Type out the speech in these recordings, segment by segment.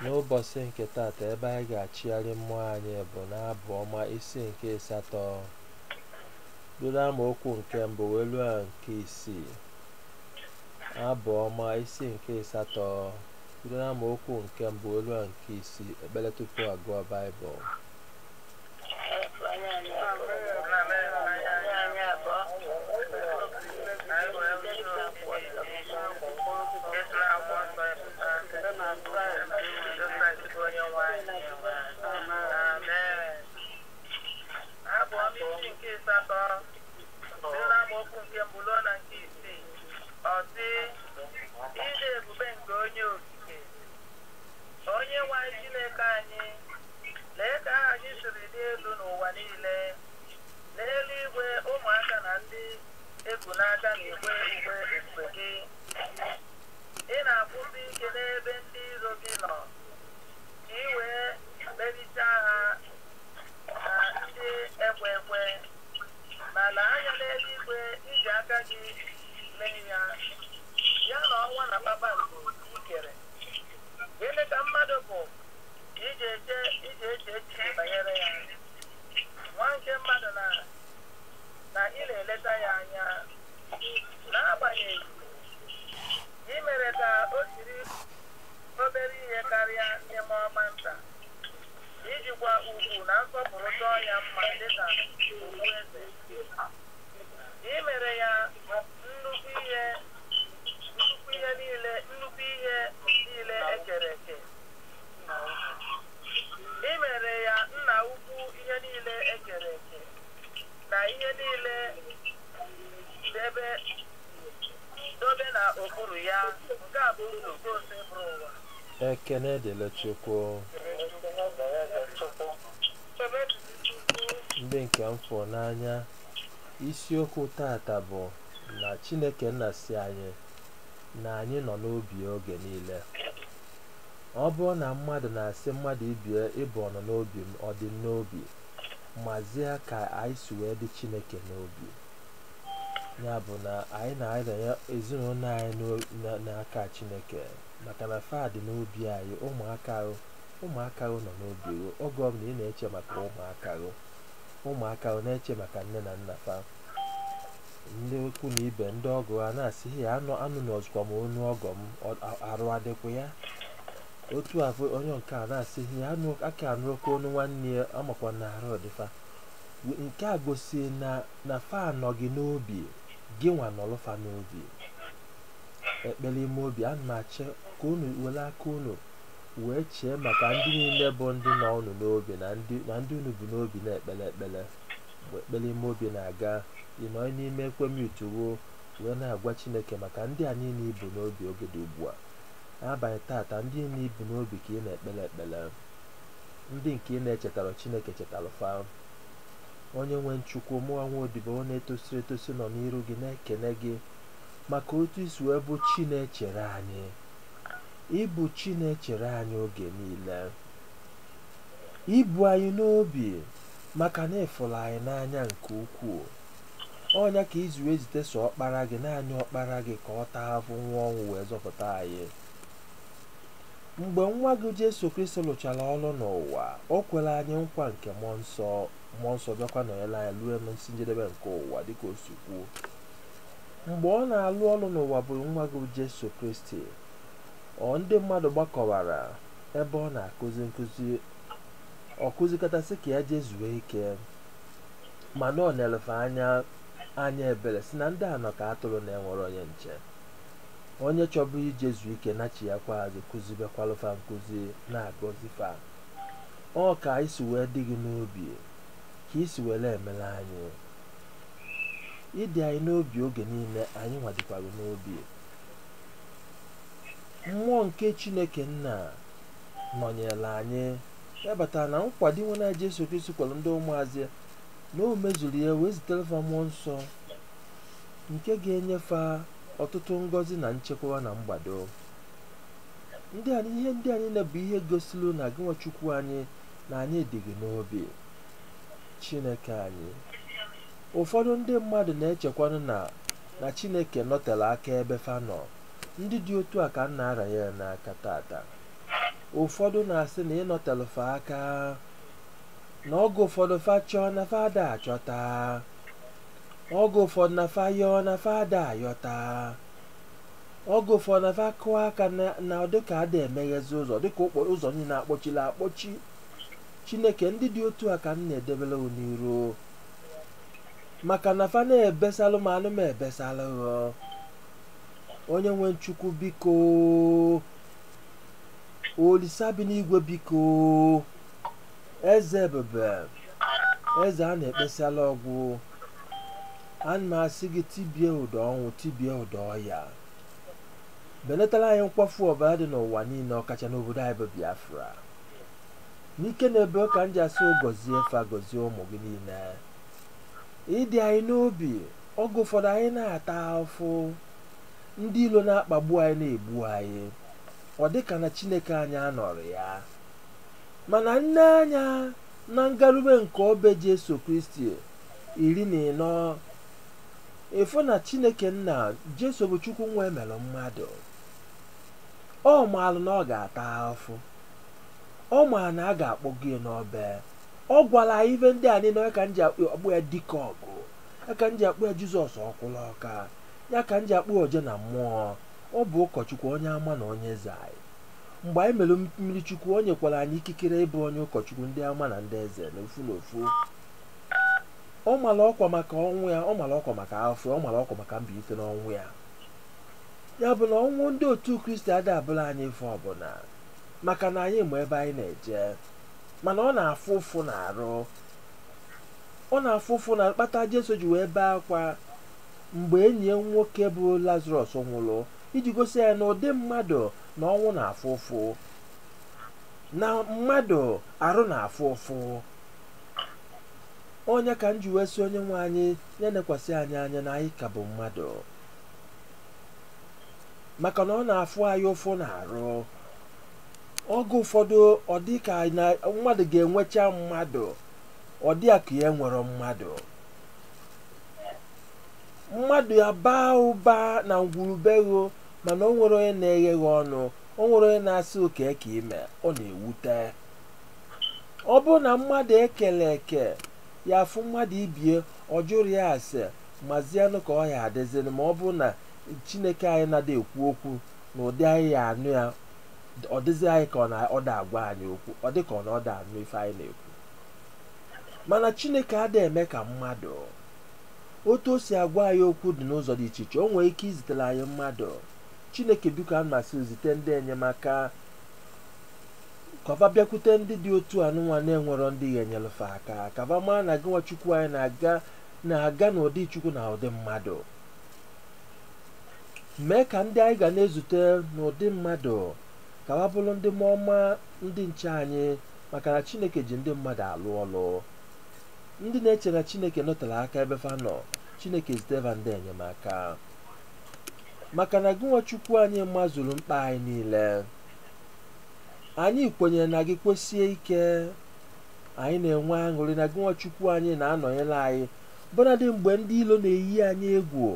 N'ụbọchị nke taata ebe anyị ga-achịgharị mmụọ anyị bụ n'abụ ọma isi nke 8 bido amaokwu nke 1 wee ruo nke 6. Abụ ọma isi nke 8 bido amaokwu nke 1 wee ruo nke 6. Ekpere tupu agụọ Baịbụl. Onye nwanyị Chineke anyị, lee ka aha gị siri dị elu n'ụwa niile. N'eluigwe ụmụaka na ndị ebu n'aka na-ekwe ukwe ebube gị. Ị na-akwụsị ike n'ebe ndị iro gị nọ, ka ị wee kperichaa ha na ndị ekwe ekwe. Ma lee anya n'eluigwe, iji aka gị mee ya, ya na ọnwa na kpakpando i kere. Gịnị ka mmadụ bụ iji eche echiche banyere ya? Nwa nke mmadụ na ị na-eleta ya anya. N'agbanyeghị, ị mere ka o jiri obere ihe karịa n'ime ọma nta, ijikwa ugwu na nsọpụrụ chọọ ya mma dịka okpueze. Ị mere ya nnukwu ihe niile ekere eke. Ị mere ya nna ukwu ihe niile ekere eke, na ihe niile dobe na okpuru ya. Nke a bụ nnukwu ose bụrụ ụwa. Ekene dịrị Chukwu. Ndị nke m fụrụ n'anya, isiokwu tata bụ na Chineke nna si anyị na anyị nọ n'obi oge niile. Ọ bụrụ na mmadụ na-asị mmadụ ibie ịbụ ọ nọ n'obi m, ọ dị n'obi, mazie ka anyị si wee dị Chineke n'obi. Ya bụ na anyị na-arịanye ezinụlọ anyị n'aka Chineke, maka na fa dị n'obi anyị. Ụmụaka nọ n'obi. Oge ọ bụla ị na-eche maka ụmụaka na-eche maka nne na nna fa, ndị ukwu na ibe, ndị ọgọ ha na-asị ya anụ n'ọzụkwa m onu ọgọ m arụ adịkwa ya. Otu afọ onye nke a na-asị ya aka anụrụkwa onu nwanne ya amakwa na arụ dịfa. Nke a gosi na fa anọ gị n'obi, gị nwa nọlụfa n'obi. Ekpere ime obi, ana m achọ ka unu were aka unu wee chee maka ndị niile bụ ndị nọ unu n'obi na ndị unu bụ n'obi na-ekpere ekpere. Mgbe ekpere ime obi na-aga, ị nọ n'ime ekwemituwo wee na-agwa Chineke maka ndị a niile ibu n'obi oge dị ugbu a. N'abalị tata, ndị niile ibu n'obi ka ị na-ekpere ekpere, ndị nke ị na-echetara Chineke chetara fa. Onye nwe Chukwu, mụọ nwa odibo na-etosiri etosi nọ n'iru gị na-ekene gị maka otu isi wee bụ Chi na-echere anyị. Ịbụ Chi na-echere anyị oge niile, ibu anyị n'obi maka na ịfụrụ anyị n'anya nke ukwuu. Ọnya ka izu ezite so ọkpara gị, naanị ọkpara gị ka ọ taa afụ nwa ọnwụ wee zọpụta anyị. Mgbe nwa gị Jesu Kristi lụchara ọrụ n'ụwa, o kwere anyị nkwa nke mmụọ nsọ bịakwa nọnyere anyị ruo n'isi njedebe nke ụwa dịka o si kwuo. Mgbe ọ na-alụ ọrụ n'ụwa bụ nwa gị Jesu Kristi, ndị mmadụ gbakọwara ebe ọ na-akụzi nkụzi. Ọ kụzikọtasị ka ya jezuo ike, mana ọ na-elefe anya ebere si na ndị anọ ka atụrụ na-enwere onye nche. Onye chọbụ ijezu ike na chi ya kwa azụ kụzibekwalụfa nkụzi na-agọzifa. Ọ ka anyị si wee dị gị n'obi, ka isi were emere anyị. Ịdị anyị n'obi oge niile, anyị nwadịkwara n'obi. Mmụọ nke Chineke nna nọnyere anyị, yabatara na nkwado nwe na Jesu Kristi kwere ndị ụmụazị na o mezuru ya wee zitere fa mmụọ nsọ nke ga-enyefe ọtụtụ ngọzi na nchekwa na mgbado. Ihe ndị anyị na bụ ihe gosiri na gị nwa Chukwu anyị na anyị dị gị n'obi. Chineke anyị, ụfọdụ ndị mmadụ na-echekwanụ na Chineke nọtere aka ebe fa nọ. Ndị dị otu a ka nna aranye n'aka tata. ụfọdụ na-asị na ịnọtelụfa aka na oge ụfọdụ fa chọọ na fa ada achọta, oge ụfọdụ na fa yọọ na fa ada ayọta, oge ụfọdụ na fa kụọ aka na dịka ada emeghezi ụzọ, dịka okporo ụzọ niile akpọchila akpọchi. Chineke, ndị dị otu a ka m na-edebere n'iru, maka na fa na-ebesalụ ma anụ m ebesalụ. Onye nwe Chukwu biko, Olisa bi n'igwe biko, eze ebube, eze a na-ekpesala ọgwụ, ana m asị gị tibie ụdọ ọnwụ, tibie ụdọ ọya, benetara anyị nkwafu ọbara dị n'ụwa niile, ọkacha n'obodo anyị bụ Biafra. N'ike na ebe ka m ji asị gọzie fa, gọzie ụmụ gị niile. Ịdị anyị n'obi, oge ụfọdụ anyị na-ata afụ, ndị ilo na-akpagbu anyị, na-egbu anyị, ọ dịka na Chineke anyị anọrọ ya. Mana nne anya na ngarube nke obe Jesu Kristi 14, efu na Chineke nna Jesu bụ Chukwu nwa emelụ mmadụ. Ọ maalụ na ọ ga-ata afụ, ọ maa na a ga-akpọ gị n'obe. Ọ gwara anyị ife ndị a niile, ka m ji akpụ ya dike ọgụ, ya ka m ji akpụ ya Jizọs ọkwụla ọka, ya ka m ji akpụ oje na mmụọ. Ọ bụ ụkọchukwu, onye ama na onye eze anyị. Mgbe anyị mere mmiri Chukwu, o nyekwara anyị ikikere ịbụ onye ụkọchukwu ndị ama na ndị eze n'ofu n'ofu. Ọ mara ọkwa maka ọnwụ ya, ọ mara ọkwa maka afọ, ọ mara ọkwa maka mbilite n'ọnwụ ya. Ya bụ na ọnwụ ndị otu Kristi ada abụla anyị ife ọbụla, maka na anyị ma ebe anyị na-eje. Mana ọ na-afụ ụfụ na-arụ, ọ na-afụ ụfụ na kpata Jesu ji wee bee akwa mgbe enyi ya nwoke bụ Lazarus nwụrụ, iji gosi ya na ụdị mmadụ na ọnwụ na-afụ ụfụ, na mmadụ arụ na-afụ ụfụ. Onye ka m ji wee sị onye nwe anyị ya nekwasị anyị anya na anyị ka bụ mmadụ, maka na ọ na-afụ anyị ụfụ na-arụ. Oge ụfọdụ ọ dị ka na mmadụ ga-enwecha mmadụ, ọ dị ka ya nwere mmadụ. Mmadụ ya baa ụba na ngwurubego, mana o nwere onye na-eghe ọnụ, o nwere onye na-asị oke ka ime, ọ na-ewute. Ọ bụ na mmadụ ekele eke ya afụ mmadụ ibie, ọ jụrụ ya ase mazianụ ka ọ ya adịzịrị. Ma ọ bụ na Chineke anyị na-ada ekwu okwu na ụdị anyị ya anụ ya, ọ dịzị anyị ka ọ da-agwa anyị okwu, ọ dị ka ọ na ọ da anụ ife anyị na-ekwu. Mana Chineke ada eme ka mmadụ. Otu o si agwa anyị okwu dị n'ụzọ dị iche iche. O nwere ike izitere anyị mmadụ. Chineke biko a masị zite ndị enyemaka ka ọ bịakwute ndị dị otu anụnwa na-enwero ndị ga-enyelefe aka, ka ọ maa na gịnwa Chukwu anyị na-aga n'ụdị Chukwu na ụdị mmadụ. Mee ka ndị anyị ga na-ezute n'ụdị mmadụ ka ọ bụrụ ndị ọma, ndị nche anyị, maka na Chineke ji ndị mmadụ alụ ọlụ. Ndị na-eche na Chineke nọtere aka ebe fa nọ, Chineke ziteva ndị enyemaka, maka na gịnwa Chukwu anyị mazuru mkpa anyị niile. Anyị kwenyere na gị kwesie ike, anyị na-enwe aṅụrị na gịnwa Chukwu anyị na-anọnyere anyị, bụnadị mgbe ndị ilo na-eyi anyị egwu.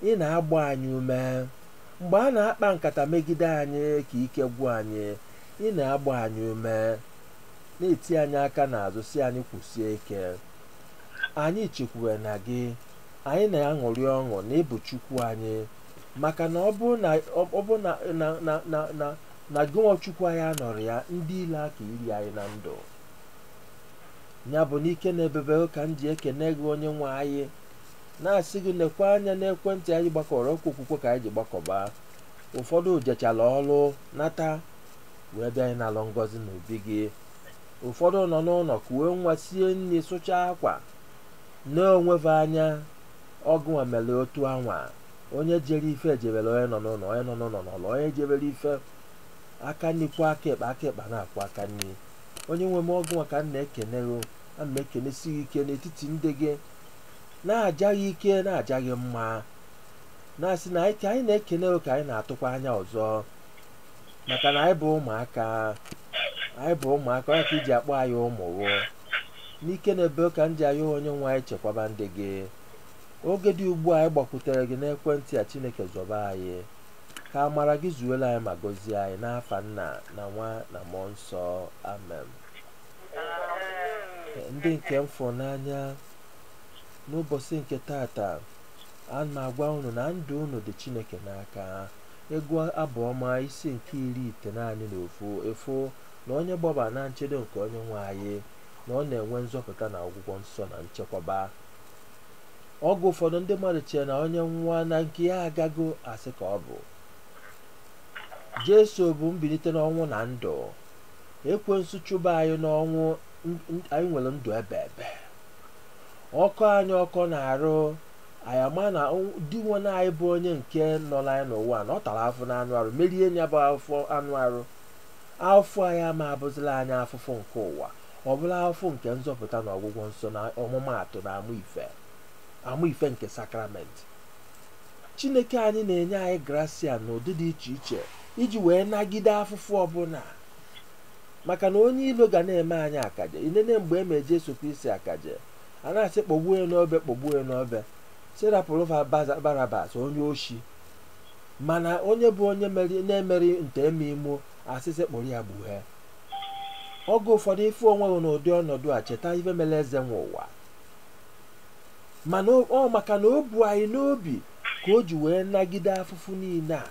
Ị na-agba anyị ume mgbe a na-akpa nkata megide anyị ka ike gwụ anyị. Ị na-agba anyị ume, na-eti anyị aka n'azụ si anyị kwụsie ike. Anyị chekwuwe na gị, anyị na-aṅụrị ọṅụ na ịbụ Chukwu anyị, maka na ọ bụ na gịnwa Chukwu anyị anọrọ ya, ndị ile aka iri anyị na ndụ. Ya bụ n'ike na ebebe ka m ji ekene gị onye nwe anyị, na-asị gị nekwa anya n'ekwentị anyị gbakọrọ okwu okwukwe ka anyị ji gbakọba. Ụfọdụ jechala ọrụ nata wee bịa anyị n'alụ ngọzi n'obi gị. Ụfọdụ nọ n'ụlọ kuwe nwa, sie nri, sụchaa akwa, na-onweve anya ọgụnwa mere otu anwa. Onye jere ife ejebere onye nọ n'ụlọ, onye nọ n'ụlọ n'ụlọ, onye jebere ife aka nri kwa aka ekpe na-akwụ aka nri. Onye nwe m ọgụnwa ka m na-ekeneghị, a m ekenesi gị ike n'etiti ndị gị, na-ajaghị ike, na-ajaghị mma, na-asị na anyị na-ekene ka anyị na-atụkwa anya ọzọ, maka na anyị bụ ụmụaka. Anyị bụ ụmụaka, onye ka iji akpọ anyị ụmụwo. N'ike na ebe ka m ji ayọ onye nwe anyị chekwaba ndị gị. Oge dị ugbu a anyị gbakwutere gị n'ekwentị a, Chineke zọba anyị. ka amara gị zuola anyị ma gọzie anyị n'afa Nna na Nwa na Mmụọ Nsọ. Amen. Ndị nke m fụrụ n'anya, n'ụbọchị nke tata a na-agwa unu na ndụ unu dị Chineke n'aka. Egwu Abụ Ọma isi nke 19 efu na onye gbaba na nchedo nke onye nwe anyị, na ọ na-enwe nzọpụta na ọgwụgwọ nsọ na nchekwaba. Oge ụfọdụ ndị mmadụ chere na onye nwa na nke ya agago, asị ka ọ bụ. Jesu bụ mbilite n'ọnwụ na ndụ. Ekwensu chụba anyị n'ọnwụ, anyị nwere ndụ ebe ebe. Ọkọ anyị ọkọ na-arụ anyị ama na di nwe anyị bụ onye nke nọ anyị n'ụwa na ọ tara afọ n'anụ arụ, merie ya bụ afọ anụ arụ. Afọ anyị ama abụzila anyị afụfụ nke ụwa, ọ bụla afọ nke nzọpụta na ọgwụgwọ nsọ na ọmụmaatụ na amụ ife nke sakramenti. Chineke anyị na-enye anyị gracia n'ụdị dị iche iche iji wee nagide afụfụ ọbụla, maka na onye ilo ga na-eme anyị akaje. Inene mgbe e mee Jesu Kristi akaje, a na-asị kpọgbuo ya n'obe, kpọgbuo ya n'obe, serapụrụ Barabas onye oshi, mana onye bụ onye na-emeri nteme imo asịsị kpọrọ ya gbughe. Oge ụfọdụ ife onwe n'ụdị ọnọdụ a cheta ife mere eze nwe ụwa, mana maka na o bu anyị n'obi ka o ji wee nagide afụfụ niile a,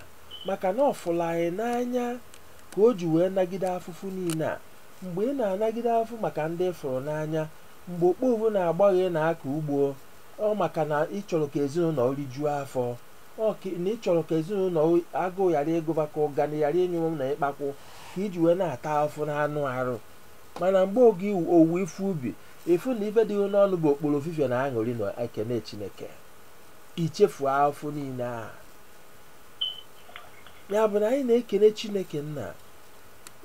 maka na ọ fụrụ anyị n'anya ka o ji wee nagide afụfụ niile a. Mgbe ị na-anagide afụfụ maka ndị fụrụ n'anya, mgbe okpovu na-agbaghe na-aka ugbo, ọ maka na ị chọrọ ka ezinụlọ rijuo afọ, na ị chọrọ ka ezinụlọ agụụ ghara ịgụba ka ụgani ghara ịnyụ na ịkpakwụ, ka iji wee na-ata afụ n'anụ arụ. Mana mgbe oge owuwe ife ubi, efu na ife dị n'ọnụ bụ okporo ofifie na aṅụrị na ekene Chineke, ichefuo afụ niile a. Ya bụ na anyị na-ekene Chineke Nna,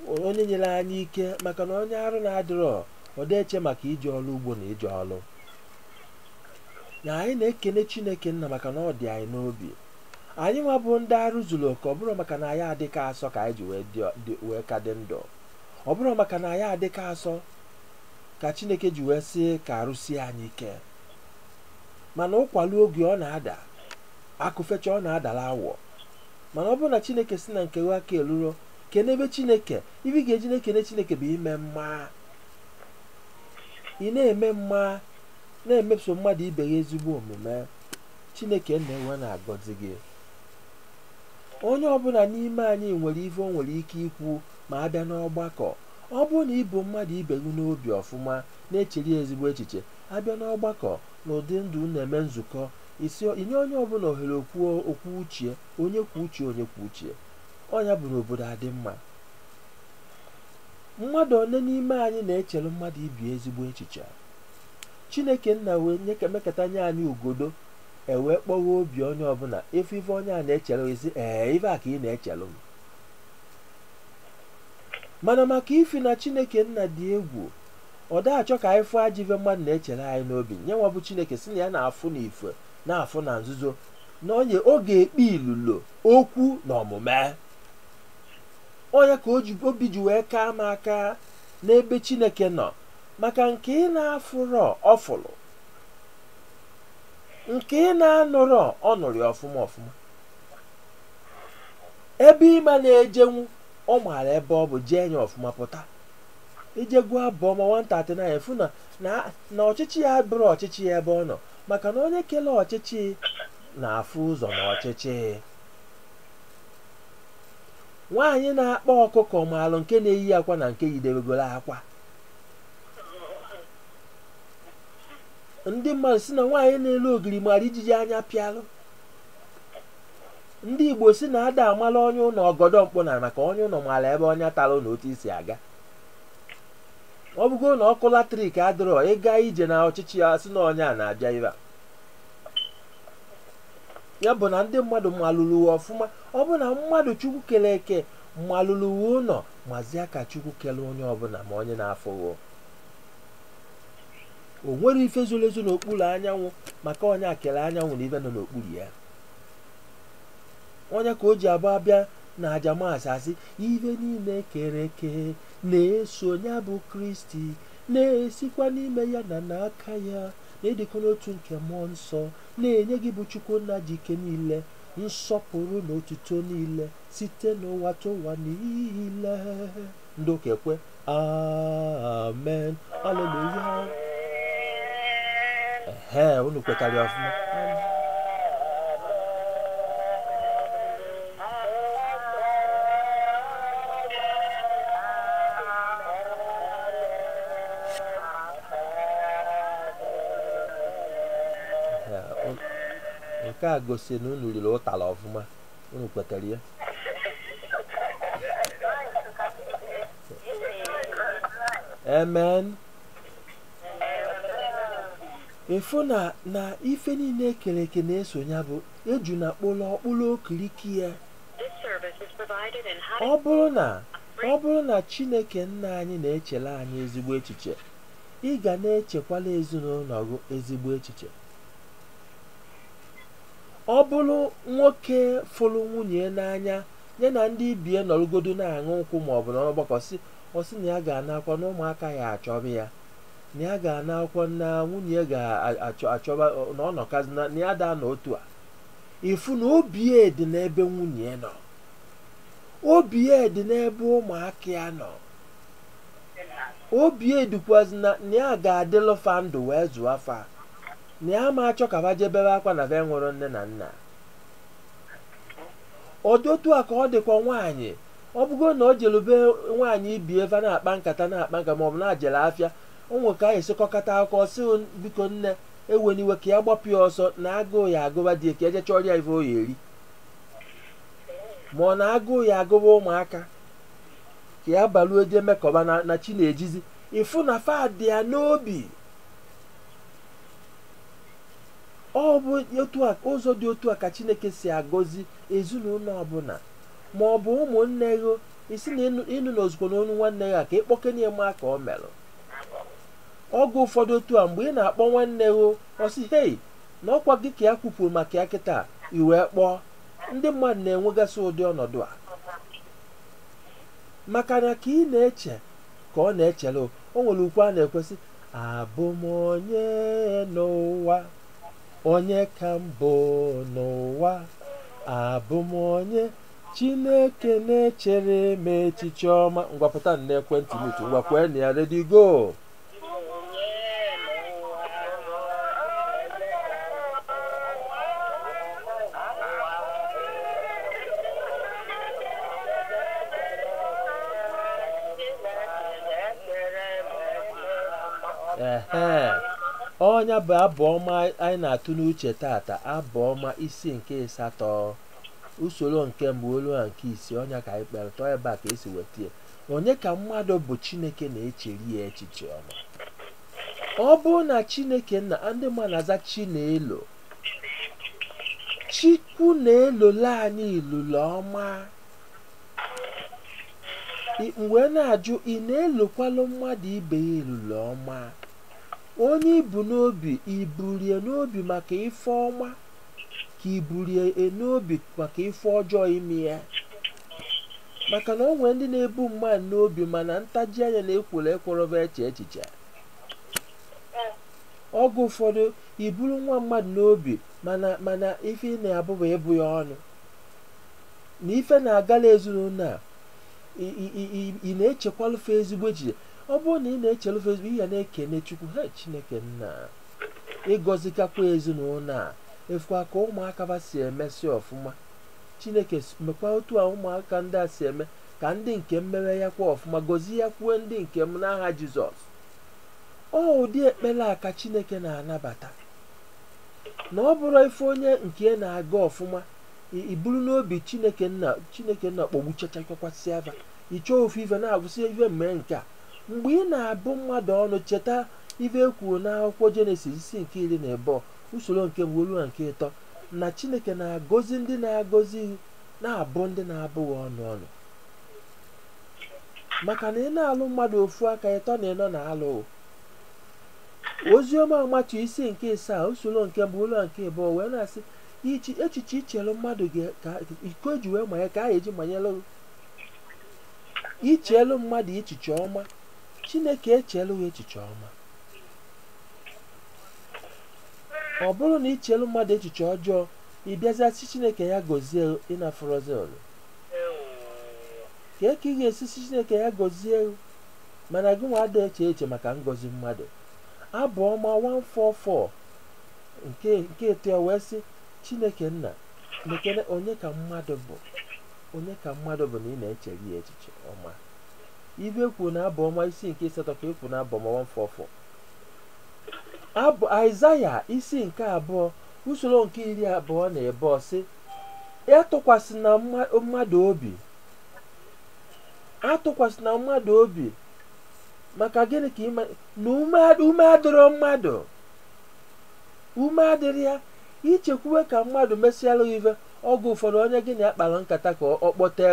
onye nyere anyị ike, maka na onye arụ na-adịrọ ọ dị-eche maka ije ọrụ ugbo na ije ọrụ. Na anyị na-ekene Chineke Nna maka na ọ dị anyị n'obi. Anyị nwa bụ ndị arụ zuru oke, ọ bụrụ maka na anyị adịka asọ ka anyị ji wee ka dị ndụ. Ọ bụrụ maka na anyị adịka asọ ka Chineke ji wee sị ka arụsie anyị ike. Mana ụkwalụ oge ọ na-ada, akụfecha ọ na-adala awọ. Mana ọ bụrụ na Chineke si na nke aka eluro, kenebe Chineke. Ibi ga-eji na-ekene Chineke bụ ime mma. Ị na-eme mma, na-emeso mmadụ ibe ya ezigbo omume, Chineke na-ewe na-agọzi gị. Onye ọbụla n'ime anyị nwere ife o nwere ike ikwu ma abịa n'ọgbakọ. Ọ bụrụ na ịbụ mmadụ ibe gị n'obi ọfụma, na-echeri ezigbo echiche, abịa n'ọgbakọ n'ụdị ndụ na-eme nzukọ, inye onye ọbụla ohere okwu uche, onye kwu uche onye kwu uche. Ọnya bụ n'obodo adị mma. Mmadụ one n'ime anyị na-echere mmadụ ibi ezigbo echiche. Chineke Nna wee mekata nye anyị ugodo, ewee kpọghị obi onye ọbụla ife onye a na-echere ezi ife a ka ị na-echere m. Mana maka ifi na Chineke Nna dị egwu, ọ da-achọ ka anyị fụ ajọ ife mmadụ na-echere anyị n'obi. Nye nwa bụ Chineke si na ya na-afụ n'ife na-afụ na nzuzo, na onye oge ekpe ilulo okwu na omume. Onye ka obi ji wee kaa m aka n'ebe Chineke nọ, maka nke ị na-afụrọ ọfụlụ, nke ị na-anụrọ ọ nụrụ ya ọfụma ọfụma. Ebe ịma na-ejenwu, ọ maara ebe ọ bụ jee nye ọfụma pụta. Ije gụọ Abụ Ọma 139 efu na ọchịchị ya bụrụ ọchịchị ya ebe ọ nọ, maka na onye kele ọchịchị na-afụ ụzọ n'ọchịchị. Nwaanyị na-akpa ọkụkọ maalụ nke na-eyi akwa na nke yidebegoro akwa. Ndị mmadụ si na nwaanyị na-elu ogiri mara ijiji anya pịalụ. Ndị Igbo si na ada amala onye ụlọ ọgọdọ mkpụ na maka onye ụlọ maara ebe onye talụ na otu isi aga. Ọ bụgo na ọkụ latrik adịrọ, ịga ije na ọchịchị ya si na onye a na-abịa ibe. Ya bụ na ndị mmadụ malụrụ ọfụma. Ọ bụ na mmadụ Chukwu kele eke malụrụ ụlọ, mazie ka Chukwu kele onye ọbụla ma onye na-afụghọ. O nwere ife zoro ezo n'okpuru anyanwụ maka onye akele anyanwụ na ife nọ n'okpuru ya. Onye ka o ji abịa na aja masasị ife niile kere eke na-eso ya bụ Kristi, na-esikwa n'ime ya na n'aka ya, na-edekọ n'otu nke mmụọ nsọ, na-enye gị bụ Chukwu Nna ji ike niile. nsọpụrụ na otuto niile site n'ụwa tụwa niile. Ndị ụka ekwe amen, aleluya. Unu kwekarị ọfụma? Nke a gosi na unu riri ụtara ọfụma. Unu kwetara ya? Amen. Efu na ife niile ekere eke na-esonye bụ eju na ọkpụrụ okiriki ya. Ọ bụrụ na Chineke nna anyị na-echere anyị ezigbo echiche, ị ga na-echekwala ezinụlọ gị ezigbo echiche. Ọ bụrụ nwoke fụrụ nwunye n'anya ya na ndị ibie nọrọgodo na-aṅụ nkwụ maọbụ na ọgbakọ ọsị na ya ga-ana akwụkwọ na ụmụaka ya achọba ya, na ya ga-ana akwụkwọ na nwunye ga-achọba na ọ nọkazi na ya daa n'otu a, ifu na obi ya dị n'ebe nwunye nọ, obi ya dị n'ebe ụmụaka ya nọ, obi ya dịkwazi na ya ga-adịlụfa ndụ wee zụọ afa, na ya ma achọ ka ha jebebe akwa na be nwere nne na nna. Ọ dị otu a ka ọ dịkwa nwaanyị. Ọ bụgo na o jelube nwaanyị ibi ebe na-akpa nkata maọbụ na-ajele afịa, o nwe ka a esikọkata akụkọ si biko nne eweniwe ka ya gbapụ ya ọsọ na agụụ ya agụba dị ka eje chọrọ ya ife o ya eri, ma ọ na agụụ ya agụba ụmụaka ka ya baluo eje mekọba na chi na-ejizi, ịfụ na fadị ya n'obi. Ọ bụ ụzọ dị otu a ka Chineke si agọzi ezinụlọ ọbụla, ma ọ bụ ụmụnne gị isi na ịnụ n'ozugbo n'onu nwanne ya ka ịkpọkenye ma ka ọ merụ. Ọgụ ụfọdụ otu a mgbe ị na-akpọ nwanne gị ọsị hei na ọkwa gị ka ya kwupụrụ maka ya kịta iwee kpọọ. Ndị mmadụ na-enwegasị ụdị ọnọdụ a maka na ka ị na-eche ka ọ na-echere. O nwere ukwu a na-ekwesị abụ m onye n'ụwa, onye ka mbụ n'ụwa, abụ m onye Chineke na-echere m echiche ọma. Ngwapụta na ekwentị m ngwa kwee na ya, ready go. Ọnya bụ abụ ọma anyị na-atụ n'uche tata, abụ ọma isi nke 8, usoro nke mbụ olu na nke 6. Ọnya ka anyị kpere tọọ ebe a ka esi weta ya. Onye ka mmadụ bụ Chineke na-echere ya echiche ọma? Ọ bụrụ na Chineke nna ndị mmadụ na-aza Chinelo, Chukwu na-elola anyị ilulu ọma. Mgbe na-ajụ ị na-elokwalụ mmadụ ibe ya ilulu ọma? Onye ibu n'obi iburie n'obi maka ife ọma ka iburie n'obi maka ife ọjọọ ime ya? Maka na o nwere ndị na-ebu mmadụ n'obi mana ntaji anya na-ekworo ekworoba eche echiche. Ọgụ ụfọdụ iburu nwa mmadụ n'obi mana ife ị na-abụba ebu ya ọnụ na ife na-agala ezinụlọ a ị na-echekwalụfe ezigbo echiche. Ọ bụrụ na ị na-echelufe ezigbo ihe na-ekene Chukwu, Chineke nna ịgọzikakwa ezinụlọ a, efukwa ka ụmụaka ba si emesi ọfụma. Chineke mekwa otu a ụmụaka ndị a si eme ka ndị nke mmewe ya kwa ọfụma, gọzie ya kwuo ndị nke m n'aha Jizọs. Ụdị ekpere a ka Chineke na-anabata. Na ọ bụrụ ife onye nke na-aga ọfụma iburu n'obi Chineke nna kpọgbuchachakwasị aba ịchọọ ofu ife na-agwụsị ife mmee nke a. Mgbe ị na-abụ mmadụ ọnụ, cheta ife ekwuru n'akwụkwọ Jenesis isi nke 12 usoro nke mbụ ruo nke 3 na Chineke na-agọzi ndị na-agọzi na-abụ ndị na-abụghị ọnụ. Maka na ị na-alụ mmadụ ofu aka, ịtọ na ịnọ na-alụ. Oziọma Matu isi nke 7 usoro nke mbụ ruo nke 2 wee na-asị echiche ichere mmadụ ka iko eji wee manye ka a eji manyelụ ichelu mmadụ echiche ọma. Chineke echelu ya echiche ọma. Ọ bụrụ na ichelu mmadụ echiche ọjọọ, ị bịazachi Chineke ya gọzie ịnafọrọzi ọlụ ka ị ga-esisi Chineke ya gọzie mana gị nwa ada eche eche maka ngọzi mmadụ. Abụ ọma 144 nke eto ya wee sị Chineke nna lekene onye ka mmadụ bụ na ị na-echere ya echiche ọma. Ibe kwuru na abụ ọma isi nke 8 ka ekwu na abụ ọma 144. Abụ Aịzaya isi nke 2 usoro nke 22 sị atụkwasị na mmadụ obi maka gịnị ka na ume adịrọ mmadụ, ume adịrị ya ichekwuwe ka mmadụ mesịara ive. Oge ụfọdụ onye gị na-akpara nkata ka ọ kpọta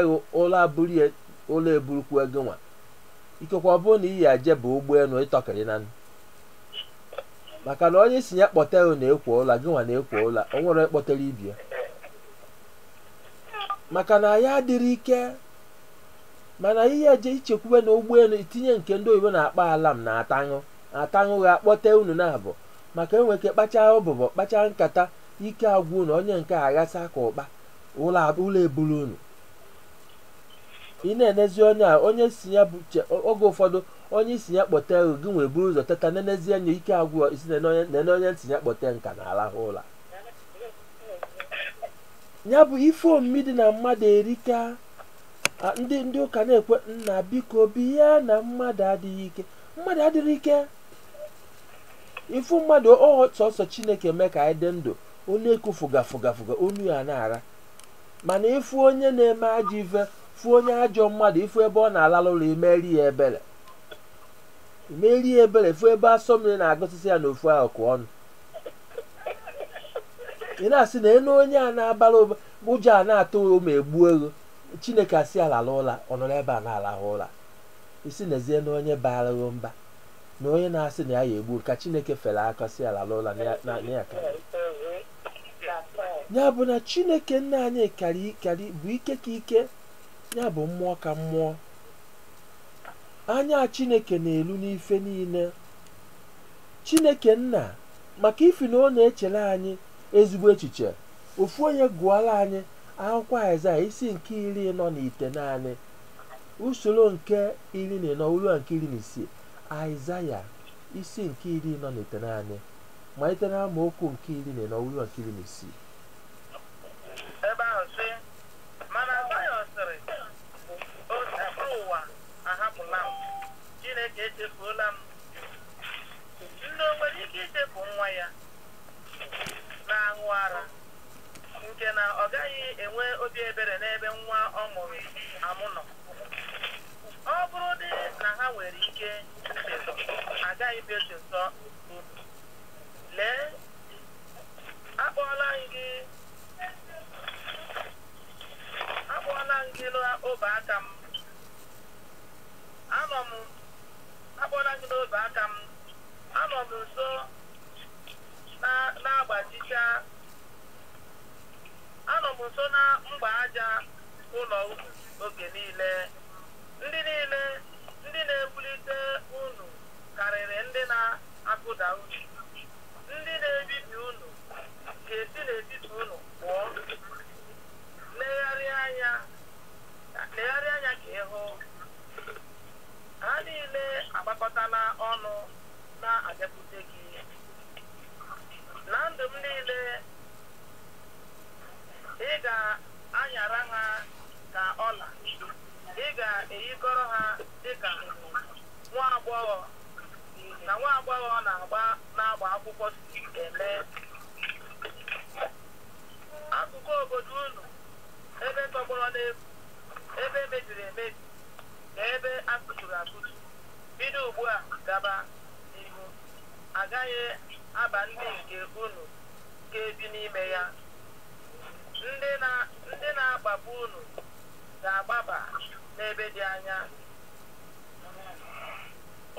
ụlọ eburukwu ego nwa ikekwa ọ bụrụ na iyi aje bụ ụgbọelu ịtọkịrị na maka na onye si ya kpọta na-ekwo ụla gị nwa na-ekwo ụla o nwere kpọtara ibia maka na ya adịrị ike. Mana ihe eje ichekwube na ụgbọelu itinye nke ndị oyibo na-akpa alam na atanụ ga-akpọte unu na-abụ maka enwe ike kpachaa ụbụbọ kpachaa nkata ike agwụ na onye nke aghasa ka ụkpa ụlọ eburu unu. Ị na-enezi onye si ya bụ oge ụfọdụ onye isi ya kpọte gị nwe buru ụzọ teta nenezi anya ike agwụ isi nene onye ntị ya kpọte nka na alahụ ụla. Ya bụ ife omimi dị na mmadụ erika. Ndị ụka na-ekwe nna biko bi ya na mmadụ adịghị ike. Mmadụ adịrị ike ifu mmadụ sọsọ Chineke mee ka anyị dị ndụ onye ekufuga onu ya na-ara. Mana ifu onye na-eme ajọ ife fu onye ajọ mmadụ ifu ebe ọ na-alalụ ụlọ imeri ya ebere fu ebe asọ mmiri na-agụsịsị ya n'ofu akụ ọnụ. Ị na-asị na enu onye a na-abara ụjọ a na-atụ ụmụ egbu ego Chineke asị alala ụla ọ nọrọ ebe a na-alahụ ụla. Isi nezie na onye bara mba na onye na-asị na ya egbu ka Chineke fere aka si alala ụla na ya ka ya bụ na Chineke nna anyị karị bụ ike ka ike, ya bụ mmụọ ka mmụọ. Anya Chineke na-elu n'ife niile. Chineke nna maka ifi na ọ na-echere anyị ezigbo echiche. Ofu onye gụọla anyị akwụkwọ Aịzaya isi nke 19 usoro nke 14 ruo nke 16. Aịzaya isi nke 19 malite na amaokwu nke 14 ruo nke 16. Ebe ahụ sị mana Zayọn sịrị ụwa ahapụla m, Chineke echefuola m. Nne o nwere ike ichefu nwa ya na-aṅụ ara nke na ọ gaghị enwe obi ebere n'ebe nwa ọ mụrụ amụ nọ? Ọ bụrụ dị na ha nwere ike ichezo agaghị m echezo unu. Lee, akpọọla m gị n'obe aka m. Akpọọla gị n'obe aka m. Anọ m nso na-agbajicha. Anọ m nso na mgba aja ụlọ unu oge niile. Ndị na-ewulite unu karịrị ndị na-akụda unu. Ndị na-ebibi unu ga-esi n'etiti unu pụọ. Legharịa anya ka ịhụ. Ha niile agbakọtala ọnụ na-abịakwute gị. Na ndụ m niile ị ga-anyara ha ka ọla. Ị ga-eyikọrọ ha dịka nwa agbọghọ na-agba akwụkwọ si eme. Akụkụ obodo unu ebe tọgbọrọ n'efu, ebe mebiri emebi na ebe akụturu akụtu, bido ugbu a gaba n'ihu agaghị aba ndị nke unu ga-ebi n'ime ya. Ndị na-akpagbu unu ga-agbaba n'ebe dị anya.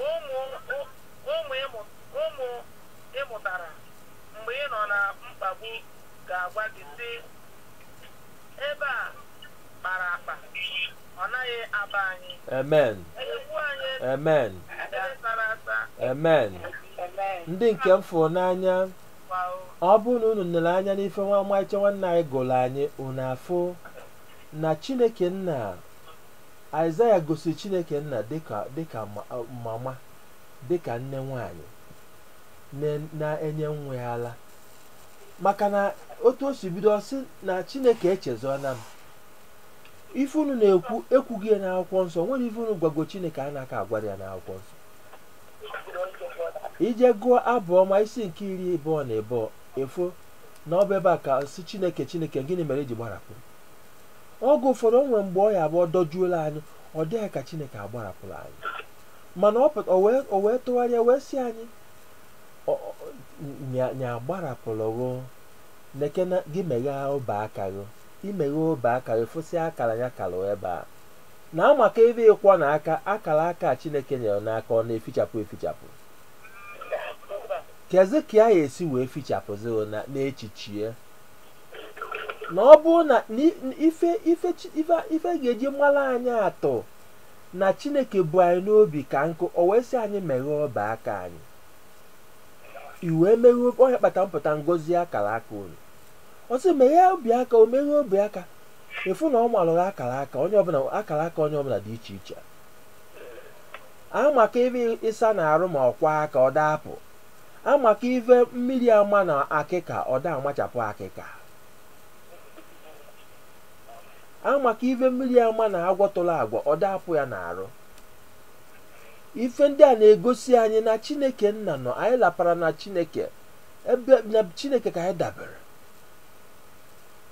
Ụmụ ịmụtara mgbe ị nọ na mkpagbu ga-agwa gị sị, ebe a kpara akpa ọ naghị aba anyị. Amen. Egwu anyị Amen. sara asa. Amen. Ndị nke m fụrụ n'anya. Wow. ọ bụrụ na unu nere anya n'ife nwa ọmarịcha nwanne anyị gụrụ anyị unu afụ na Chineke nna Aịzaya gosiri Chineke nna dịka mama, dịka nne nwanyị na-enye nwa ya ala, maka na otu o si bido sị na Chineke echezọna m. Ife unu na-ekwu ekwughị ya n'akwụkwọ nsọ, nwere ife unu gwago Chineke a na-aka agwara ya n'akwụkwọ nsọ. Ije gụọ Abụ Ọma isi nke 22 efu na ọ bụ ebe a ka si Chineke gịnị mere eji gbarapụ. Oge ụfọdụ o nwere mgbe ọ ya abụọ dojuola anyị, ọ dịghị ka Chineke agbarapụrụ anyị, mana o wee tụgharịa wee sị anyị nya agbarapụrụ nekena gị meghee obe aka gị, imeghe obe aka gị fụsị akara ya kara ebe a na amaka ebe ịkwọ na akara aka Chineke nyere n'aka ọ na-efichapụ efichapụ. Kezi ka ya esi wee fichapụzi n'echiche na ọ bụ na ife ga-eji mara anyị atọ na Chineke bụ anyị n'obi ka nkụ, o wee sị anyị meghee obe aka anyị, iwee meghee onye kpata mpụta ngozi akara aka unu. Ọ sị meghee obi aka, o meghee obi aka, efu na ọ malụrụ akara aka onye ọbụla dị iche iche. Amaka ebe ịsa na arụ ma ọkwa aka ọ dapụ, amaka ife mmiri ama na akịka ọ da amachapụ akịka, amaka ife mmiri ama na agwọtụrụ agwa ọ dapụ ya n'arụ. Ife ndị a na-egosi anyị na Chineke nna nọ, anyị lapara na Chineke, ebe na Chineke ka anyị dabere.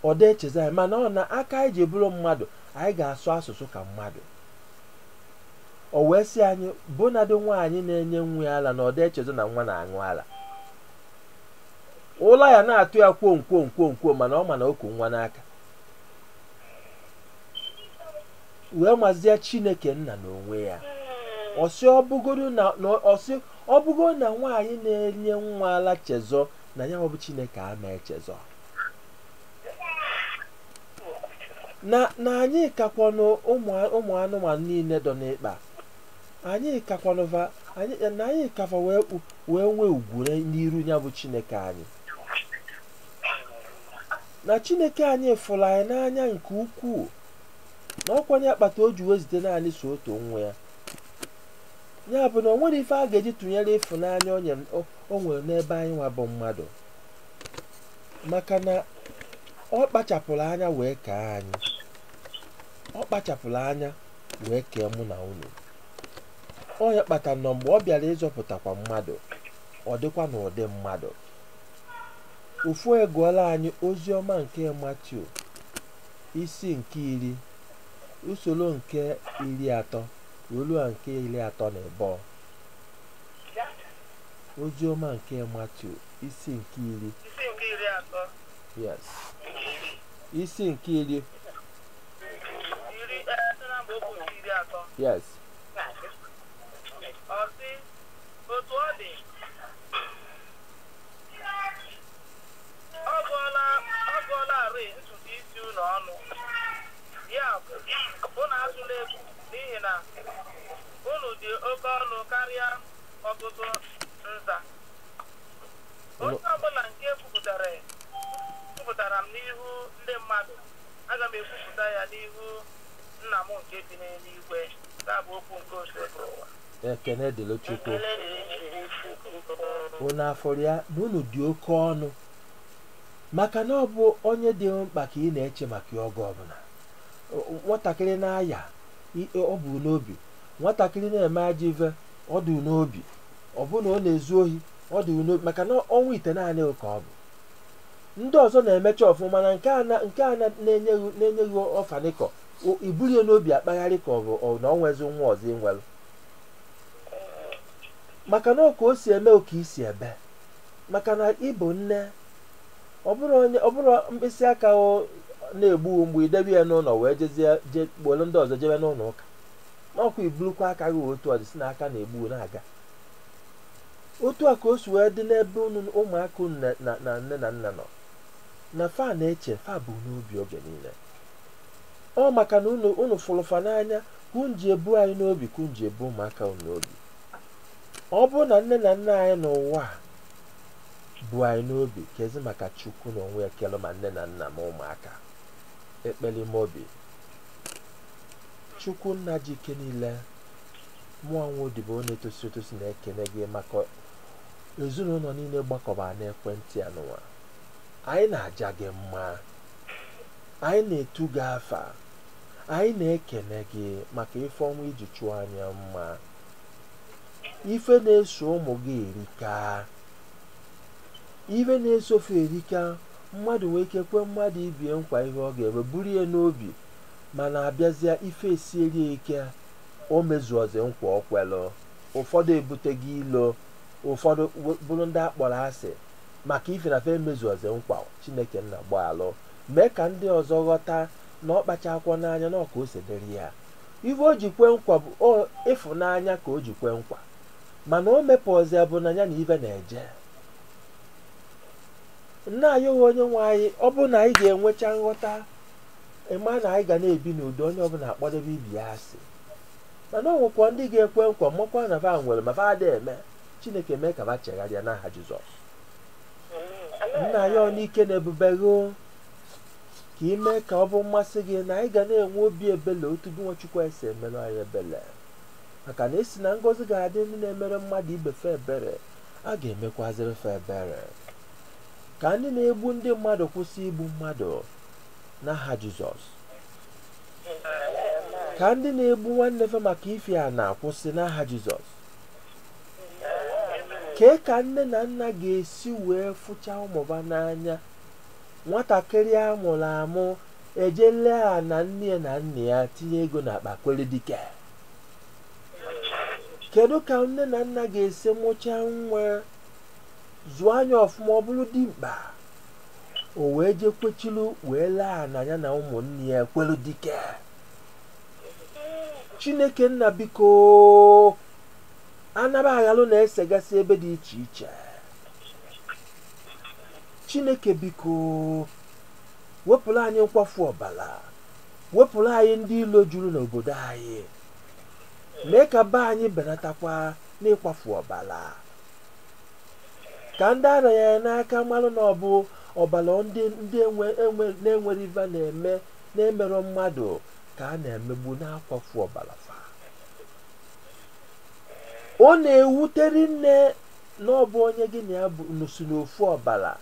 Ọ dị echezi anyị, mana ọ na aka anyị ji bụrụ mmadụ, anyị ga-asụ asụsụ ka mmadụ. O wee sị anyị bụnadị nwaanyị na-enye nwa ya ala na ọ dị echezi na nwa na-aṅụ ala, ụla ya na-atụ ya kwom mana ọ ma na oku nwa n'aka. Wee mazie Chineke nna n'onwe ya, ọsị ọ bụgo na nwaanyị na-enye nwa ala chezọ na ya bụ Chineke ama echezọ. Na anyị kakwanụ ụmụ anụmanụ niile dọ n'ịkpa, anyị kakwanụva na anyị kafa wee nwee ugwu n'iru ya bụ Chineke anyị, na Chineke anyị fụrụ anyị n'anya nke ukwuu, na ọkwanye akpata o ji wee zite naanị so otu nwa ya. Ya bụ na o nwere ife a ga-eji tụnyere ịfụnanya o nwere n'ebe anyị nwa bụ mmadụ, maka na ọ kpachapụrụ anya wee kee anyị, ọ kpachapụrụ anya wee kee mụ na unu. Onye kpatara na mgbe ọ bịara ịzọpụtakwa mmadụ, ọ dịkwa n'ụdị mmadụ. Ofu egụọla anyị ozi ọma nke Matiu isi nke 10 usoro nke 30 ruo nke 32. Ozi ọma nke Matiu isi nke 10. Yes. Isi nke 10. Yes. Otu ọ dị, ọ gụọla arị ntutu isi unu ọnụ, ya bụ na azụla egwu, n'ihi na unu dị oke ọnụ karịa ọtụtụ nza. Onye ọbụla nke kwupụtara m n'ihu ndị mmadụ, aga m ekwupụta ya n'ihu Nna m nke bi n'eluigwe. Taa bụ okwu nke osebụrụ ụwa. Ekene dịrị Chukwu. Unu afọrọ ya na unu dị oke ọnụ, maka na ọ bụ onye dị mkpa ka ị na-eche maka ya oge ọbụla. Nwatakịrị na-aya ọ bụ n'obi, nwatakịrị na-eme ajọ ife ọ dị n'obi, ọ bụ na ọ na-ezu ohi ọ dị n'obi, maka na ọnwa ite naanị ka ọ bụ. Ndị ọzọ na-emecha ọfụma, na nke a na-enyeghị ọfanịkọ ibulie n'obi akpagharị ka ọ bụ na ọ nwezi nwa ọzọ ịnwelụ, maka na ka o si eme oke isi ebe, maka na ịbụ nne. Ọ bụrụ mkpịsị aka na-egbu mgbe idebe ya n'ụlọ wee je gbolo ndị ọzọ jebe n'ụlọ ụka, n'ọkwa iburukwa aka gị otu ọ dị si n'aka na-egbu na-aga. Otu a ka o si wee dị n'ebe ụmụaka na nne na nna nọ, na fa na-eche fa bụ n'obi oge niile. Ọ maka na unu fụrụfa n'anya ka unu ji ebu anyị n'obi, ka unu ji ebu ụmụaka unu n'obi. Ọ bụrụ na nne na nna anyị n'ụwa bụ anyị n'obi kezi maka Chukwu na onwe ekele ma nne na nna ma ụmụaka. Ekpere ime obi. Chukwu nna ji ike niile, mụọ nwa odibo onye tosiri etosi na-ekene gị maka ezinụlọ niile gbakọba n'ekwentị anụwa. Anyị na-aja gị mma, anyị na-etu gị afa, anyị na-ekene gị maka ife ọnwa iji chụọ anya mma. Ife na-eso ụmụ gị erika, ife na-esofe erika. Mmadụ nwee ike kwe mmadụ ibie nkwa ihe ọ ga-eme buru ya n'obi, mana abịazịa ife esieri ike o mezuozi nkwa ọ kwelụ. Ụfọdụ ebute gị ilo, ụfọdụ bụrụ ndị akpọrọ asị maka ife na fe emezuozi nkwa Chineke nna gbaalụ. Mee ka ndị ọzọ ghọta na ọ kpachakwa n'anya na ọka o sedere ya. Ife o ji kwe nkwa bụ ịfụnanya ka o ji kwe nkwa, mana o mepụzi bụ na ya na ife na-eje. Nna anyị onye nwe anyị, ọ bụ na anyị ga-enwecha nghọta ịma na anyị ga na-ebi n'udo, onye ọbụla akpọdebe ibi ya asị. Mana ọ nwekwa ndị ga-ekwe nkwa makwa na fa nwere ma fa ada eme. Chineke mee ka fa chegharịa n'aha Jizọs. Nna anyị ọnike na ebubego ka ime ka ọ bụ mmasị gị na anyị ga na-enwe obi ebele otu gị Nwachukwu esi emere anyị ebele, maka na esi na ngọzi ga-adị ndị na-emere mmadụ ibe fe ebere, a ga-emekwaziri fe ebere. Ka ndị na-egbu ndị mmadụ kwụsị igbu mmadụ n'aha Jizọs. Ka ndị na-egbu nwanne fe maka ife a na-akwụsị n'aha Jizọs. Kee ka nne na nna ga-esi wee fụcha ụmụba n'anya. Nwatakịrị a mụrụ amụ ejele a na nne na nna ya tinye ego n'akpa kwere dike. Kedu ka nne na nna ga-esi mụcha nwa zụọ anya ọfụma ọ bụrụ dimkpa, o wee je kwechilu wee laa na ya na ụmụnne ya kwelu dike. Chineke nna biko anaba aghalụ na-esegasị ebe dị iche iche. Chineke biko wepụrụ anyị nkwafu ọbala, wepụrụ anyị ndị ilo juru n'obodo anyị, mee ka be anyị benatakwa n'ịkwafu ọbala. Ka ndị ara ya n'aka mmanụ na ọ bụ ọbala ndị na-enwere ife na-eme na-emerụ mmadụ ka a na-emegbu na-akwafu ọbala fa. Ọ na-ewuteri nne na ọ bụ onye gị na ya bụ nụsụ n'ofu ọbala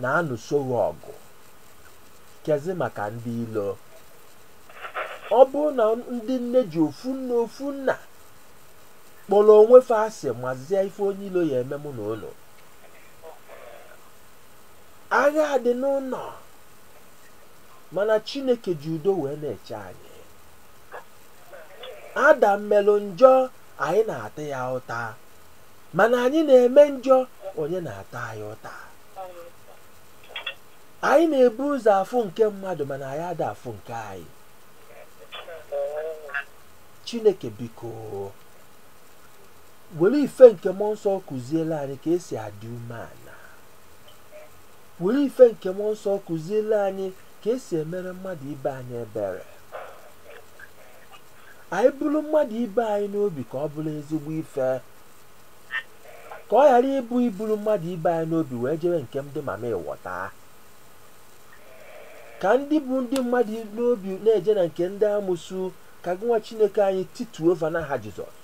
na-anụso ọgụ. Kezi maka ndị ilo. Ọ bụ na ndị nne ji ofu nna ofu nna kpọrọ onwe fa asị mazie ife onye ilo ya eme mụ na ụlọ. Agha dị n'ụlọ, mana Chineke ji udo wee na-eche anyị. Adam melụ njọ, anyị na-ata ya ụta, mana anyị na-eme njọ, onye na-ata anyị ụta. Anyị na-ebu ụzọ afụ nke mmadụ, mana anyị ada afụ nke anyị. Chineke biko were ife nke mmụọ nsọ kụziela anyị ka esi adị umeala. Were ife nke mmụọ nsọ kụziela anyị ka esi emere mmadụ ibe anyị ebere. Anyị bụrụ mmadụ ibe anyị n'obi ka ọ bụrụ ezigbo ife, ka ọ ghara ịbụ iburu mmadụ ibe anyị n'obi wee jere nke ndị mama ịwọta. Ka ndị bụ ndị mmadụ n'obi na-eje na nke ndị amụsụ, ka gị nwa Chineke anyị tituo va n'aha Jizọs.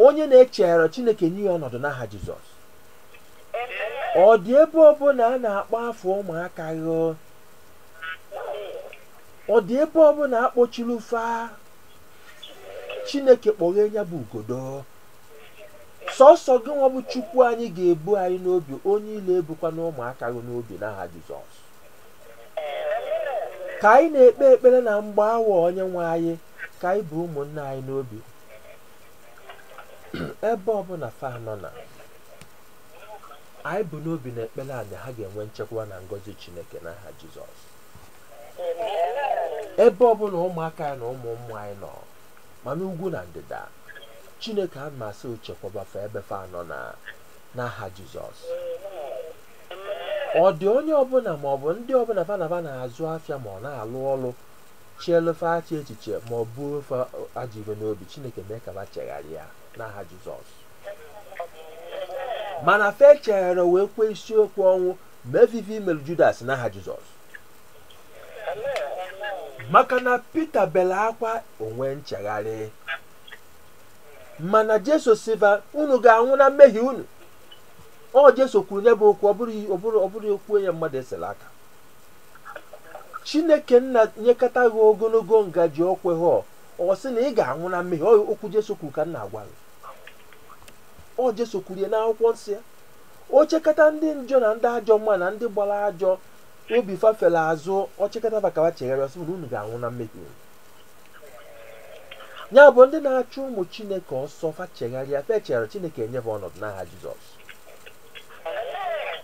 Onye na-echere Chineke nye ya ọnọdụ n'aha Jizọs. Ọ dị ebe ọbụla a na-akpọ afọ ụmụaka ghọọ, ọ dị ebe ọbụla akpọchiri fa, Chineke kpọghee ya bụ ugodo. Sọsọ gị nwa bụ Chukwu anyị ga-ebu anyị n'obi, onye ile ebukwa na ụmụaka gị n'obi n'aha Jizọs. Ka anyị na-ekpe ekpere na mgbe awa onye nwe anyị, ka anyị bụ ụmụnne anyị n'obi ebe ọbụla fa nọ na anyị bụ n'obi na ekpere anyị ha ga-enwe nchekwa na ngọzi Chineke n'aha Jizọs. Ebe ọbụla ụmụaka anyị na ụmụ ụmụ anyị nọ, ma n'ugwu na ndịda, Chineke a masị ochekwaba fa ebe fa nọ n'aha Jizọs. Ọ dị onye ọbụla ma ọ bụ ndị ọbụla fa na-azụ afịa ma ọ na-alụ ọrụ chielufe achị echiche ma ọ bụ ofe ajire n'obi, Chineke mee ka fa chegharịa n'aha Jizọs. mana fe chere wee kwe isiokwu ọnwụ ma evivi mere Judas n'aha Jizọs maka na Pita bere akwa onwe nchegharị mana Jesu siva unu ga-anwụ na mmehie unu ọ Jesu kwuru nye bụ okwu ọ bụrụ okwu onye mmadụ esela aka Chineke nna nyekọta gị ogologo ngaji okwe ha ọ sị na ị ga-anwụ na mmehie okwu Jesu kwuru ka nna agwa gị ọ Jesu kwuru na akwụkwọ nsọ ya o chekata ndị njọ na ndị ajọ mma na ndị gbara ajọ obi fafere azụ ọ chekata bakawa chegharị ọsị unu ga-anwụ na mmehie ya bụ ndị na-achụ ụmụ Chineke ọsọ fa chegharịa fe chere Chineke enyefe ọnọdụ n'aha Jizọs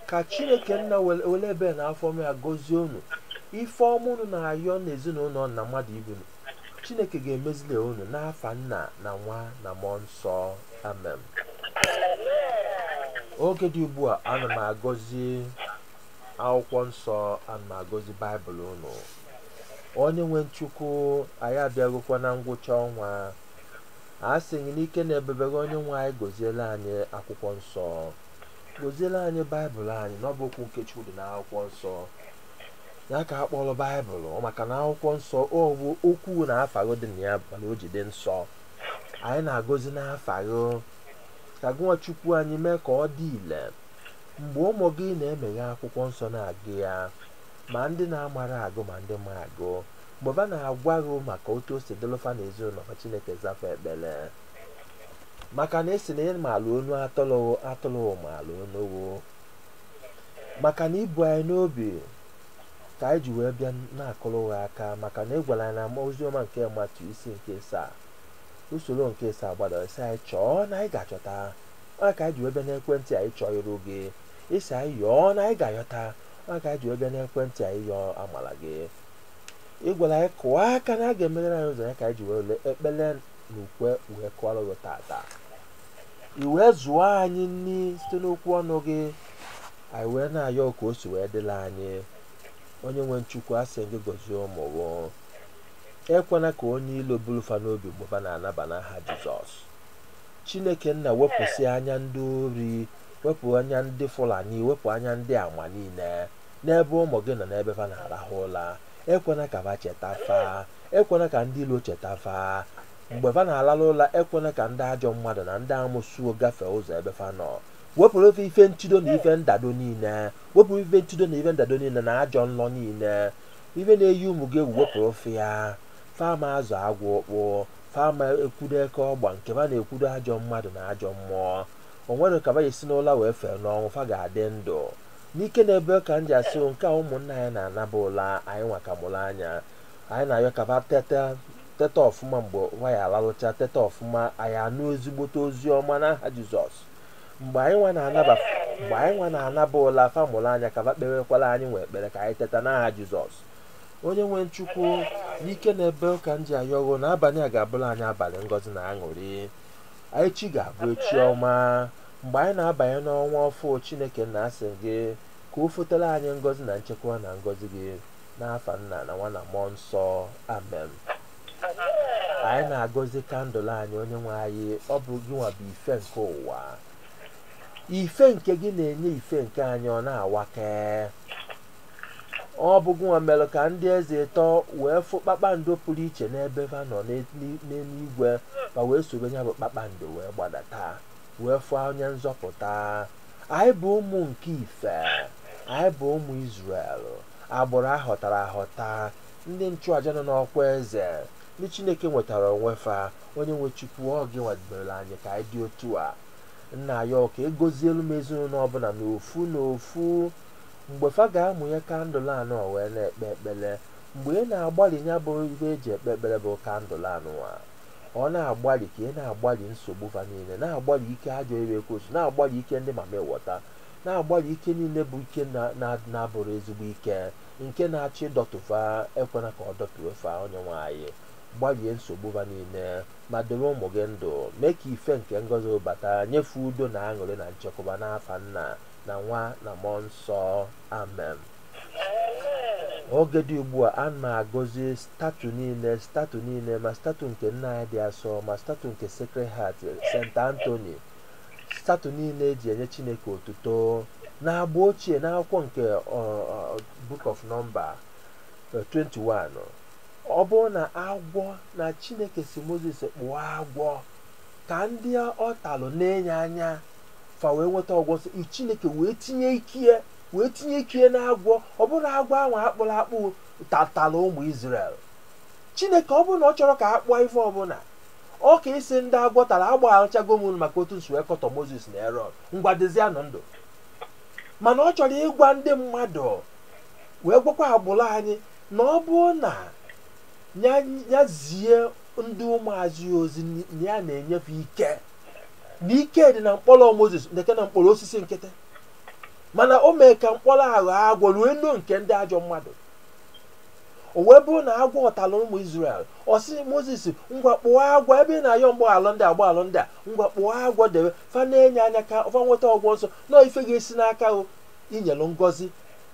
ka Chineke nna wele ebe na afọ ya gọzie unu ife ọma unu na-ayọ n'ezinụlọ na mmadụ ibe unu Chineke ga-emezile unu n'afa Nna na Nwa na Mmụọ Nsọ amen. Oge dị ugbu a ana m agọzi akwụkwọ nsọ, ana m agọzi Baịbụl unu. Onye nwe Chukwu anyị abịagokwa na ngwụcha ọnwa a sị gị n'ike na ebebere onye nwe anyị gọziela anyị akwụkwọ nsọ, gọziela anyị Baịbụl anyị na ọ bụ okwu nke Chukwu dị n'akwụkwọ nsọ ya ka a kpọrọ Baịbụl maka na akwụkwọ nsọ ọ bụ okwu na afago dị na ya mana o ji dị nsọ. Anyị na-agọzi n'afago ka gụnwa Chukwu anyị mee ka ọ dị ile mgbe ụmụ gị na-emeghe akwụkwọ nsọ na-agụ ya, ma ndị na-amara agụ ma ndị ma agụ, mgbe ba na-agwa gị maka otu o si dịlụfa na ezinụlọ Chineke zafa ekpere maka na esi na ihe maala onu atụlụ maala onowo maka na ibu anyị n'obi ka anyị ji wee bịa na-akụrụ ha aka maka na ịgwara anyị na oziọma nke Matu isi nke 7 usoro nke 7 gbadara isi anyị chọọ na anyị ga-achọta ọ ka anyị ji wee bịa n'ekwentị anyị chọọ iru gị isi anyị yọọ na anyị ga-ayọta ọ ka anyị ji wee bịa n'ekwentị anyị yọọ amala gị ịgwara anyị kụọ aka na a ga-emeghere anyị ụzọ ya ka anyị ji wee ekpele na ukwe wee kụọrọ gị tata i wee zụọ anyị nri site n'okwu ọnụ gị anyị wee na-ayọ ka o si wee dịla anyị. Onye nwe Chukwu asị gị gọzie ụmụ gị, ekwena ka onye ilo bulufa n'obi mgbe fa na-anaba n'aha Jizọs. Chineke nna wepụsị anya ndị ori, wepụ anya ndị Fulani, wepụ anya ndị ama niile n'ebe ụmụ gị nọ n'ebe fa na-arahụ ụra. Ekwena ka fa cheta fa, ekwena ka ndị ilo cheta fa mgbe fa na-alalụ ụra. Ekwena ka ndị ajọ mmadụ na ndị amụsuo gafee ụzọ ebe fa nọ. Wepụrụ ife ntido na ife ndado niile, wepụrụ ife ntido na ife ndado niile na ajọ nlọ niile, ife na-eyi ụmụ gị egwu wepụrụ ofe ya. Fama azụ agwọ ụkpụ, fama ekwudo eke ọgba nke fa na-ekwudo ajọ mmadụ na ajọ mmụọ. O nwere ka fa esi n'ụla wee fee n'ọnwụ, fa ga-adị ndụ n'ike na ebe ka m ji asị nke a ụmụnna anyị na-anaba ụla anyị nwa ka mụrụ anya. Anyị na-ayọ ka fa teta ọfụma mgbe nwa ya alalụcha, teta ọfụma anyị anụ ezigbote ozi ọma n'aha Jizọs. Mgbe anyị nwa na-anaba ụla fa mụrụ anya ka fa kperekwala anyị nwe ekpere ka anyị teta n'aha Jizọs. Onye nwe Chukwu n'ike na ebe ụka nji ayọghụ na abalị a ga-abụrụ anyị abalị ngọzi na aṅụrị. Anyị chi ga-abụ echi ọma mgbe anyị na-abanye n'ọnwa ọfụ. Chineke na-asị gị ka o fotere anyị ngọzi na nchekwa na ngọzi gị n'afa Nna na Nwa na Mmụọ Nsọ amen. Anyị na-agọzi kandụl anyị. Onye nwe anyị, ọ bụ gị nwa bụ ife nke ụwa, ife nke gị na-enye ife nke anyị ọ na-awake. Ọ bụ gị nwa mere ka ndị eze tọọ wee fụ kpakpando pụrụ iche n'ebe fa nọ n'eluigwe ma wee soro ya bụ kpakpando wee gbadata wee fụ onye nzọpụta. Anyị bụ ụmụ nke ife, anyị bụ ụmụ Izrel, agbụrụ ahọtara ahọta, ndị nchụaja nọ n'ọkwa eze, ndị Chineke nwetara onwe fa. Onye nwe Chukwu ọ gị nwadebere anyị ka anyị dị otu a. Nna ya ka egozielu m ezinụlọ ọbụla n'ofu n'ofu mgbe fa ga-amụnye kandụl anụ wee na-ekpe ekpere. Mgbe ị na-agbalị ya bụ ihe eji ekpe ekpere bụ kandụl anụwa, ọ na-agbalị ka ị na-agbalị nsogbu fa niile, na-agbalị ike ajọ ire ekwosu, na-agbalị ike ndị mama ịghọta, na-agbalị ike niile bụ ike na-abụrụ ezigbo ike nke na-achọ ịdọtụfa. Ekwena ka ọ dọtụwe fa. Onye nwe anyị gbalie nsogbu fa niile ma debe ụmụ gị ndụ, mee ka ife nke ngọzi bata, nyefee udo na aṅụrị na nchekwaba n'afa Nna na Nwa na Mmụọ Nsọ amen. Oge dị ugbu a ana m agọzi statu niile ma statu nke nna anyị dị asọ, ma statu nke Sacred Heart St. Anthony, statụ niile eji enye Chineke otuto na-agba ochie n'akwụkwọ nke Book of Number 21. Ọ bụrụ na agwọ na Chineke si Moses kpụọ agwọ ka ndị ọ talụ na-enye anya fa wee nweta ọgwọ nsọ, Chineke wee tinye ikie na-agwọ. Ọ bụrụ agwọ ahụ akpụrụ akpụ tatala ụmụ Izrel, Chineke ọ bụrụ na ọ chọrọ ka a kpụọ ife ọbụla, ọ ka isi ndị agwọ tara agbaghachago m maka otu nsi wee kọtọ Moses na Erọn, ngwa dịzianụ ndụ. Mana ọ chọrọ ịgwa ndị mmadụ wee gwakwa agbụrụ anyị na ọ bụrụ na ya zie ndị ụmụazị ozi na ya na-enyefe ike, na ike dị na mkpọrọ Moses ndeke na mkpọrọ osisi nkịtị, mana o mee ka mkpọrọ aghọ agwọ ruo enu nke ndị ajọ mmadụ. O wee bụrụ na agwọ ọtala ụmụ Izrel, ọ sị Moses, ngwa kpụọ agwọ ebe ị na-ayọ mgbaghalụ ndị a, ngwa kpụọ agwọ debe fa na-enye anya ka fa nweta ọgwọ nsọ na ife ga-esi n'aka inyelụ ngọzi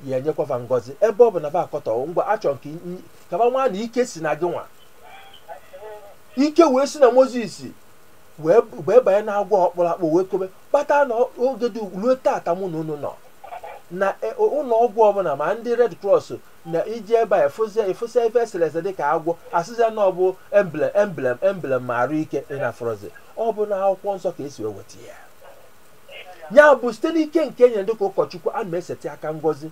ya enyekwafa ngọzi. Ebe ọ bụ na fa akọtọ ngwa achọ nke ka fa nwa na ike si na gị nwa, ike wee si na Moses wee banye na agwọ ọkpụrụ akpụ wee kobe kpata na oge dị ruo tata mụ na unu nọ na ụlọ ọgwụ ọbụla ma ndị Red Cross na iji ebe a efụsịa ife eserese dịka agwọ asịza na ọ bụ emblem ma arụ ike ịnafrozi. Ọ bụ na akwụkwọ nsọ ka esi weweta ya bụ site n'ike nke enyere dịka ụkọchukwu a na-eseti aka ngọzi